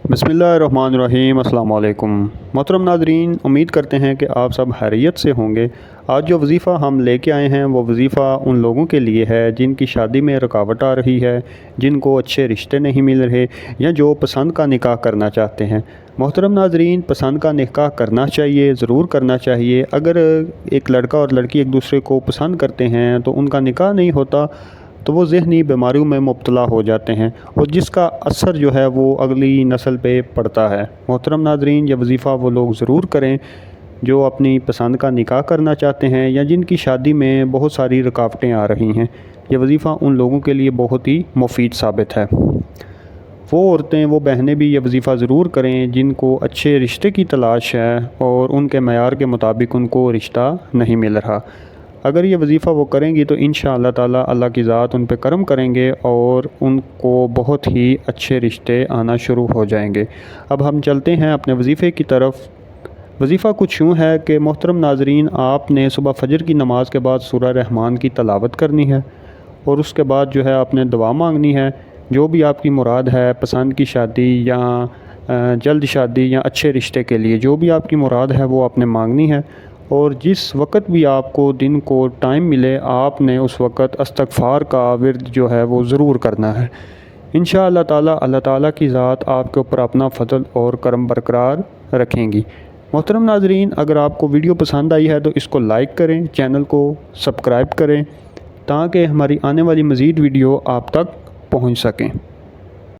बिस्मिल्लाहिर्रहमानिर्रहीम। अस्सलाम वालेकुम। मोहतरम नाज़रीन, उम्मीद करते हैं कि आप सब खैरियत से होंगे। आज जो वज़ीफ़ा हम लेके आए हैं वो वज़ीफ़ा उन लोगों के लिए है जिनकी शादी में रुकावट आ रही है, जिनको अच्छे रिश्ते नहीं मिल रहे या जो पसंद का निकाह करना चाहते हैं। मोहतरम नाज़रीन, पसंद का निकाह करना चाहिए, ज़रूर करना चाहिए। अगर एक लड़का और लड़की एक दूसरे को पसंद करते हैं तो उनका निकाह नहीं होता तो वो ज़हनी बीमारियों में मुब्तला हो जाते हैं और जिसका असर जो है वो अगली नस्ल पे पड़ता है। मोहतरम नाज़रीन, ये वज़ीफ़ा वो लोग ज़रूर करें जो अपनी पसंद का निकाह करना चाहते हैं या जिनकी शादी में बहुत सारी रुकावटें आ रही हैं। ये वज़ीफ़ा उन लोगों के लिए बहुत ही मुफीद साबित है। वो औरतें, वो बहनें भी ये वज़ीफ़ा ज़रूर करें जिनको अच्छे रिश्ते की तलाश है और उनके मयार के मुताबिक उनको रिश्ता नहीं मिल रहा। अगर ये वज़ीफ़ा वो करेंगी तो इंशाअल्लाह ताला अल्लाह की ज़ात उन पे करम करेंगे और उनको बहुत ही अच्छे रिश्ते आना शुरू हो जाएंगे। अब हम चलते हैं अपने वज़ीफ़े की तरफ। वज़ीफ़ा कुछ यूँ है कि मोहतरम नाज़रीन, आपने सुबह फ़जर की नमाज़ के बाद सूरह रहमान की तलावत करनी है और उसके बाद जो है आपने दुआ मांगनी है। जो भी आपकी मुराद है, पसंद की शादी या जल्द शादी या अच्छे रिश्ते के लिए जो भी आपकी मुराद है वो आपने मांगनी है। और जिस वक़्त भी आपको दिन को टाइम मिले आपने उस वक़्त इस्तग़फ़ार का विर्द जो है वो ज़रूर करना है। इंशाअल्लाह ताला अल्लाह ताला की ज़ात आपके ऊपर अपना फ़ज़ल और करम बरकरार रखेंगी। मोहतरम नाज़रीन, अगर आपको वीडियो पसंद आई है तो इसको लाइक करें, चैनल को सब्सक्राइब करें ताकि हमारी आने वाली मज़ीद वीडियो आप तक पहुँच सकें।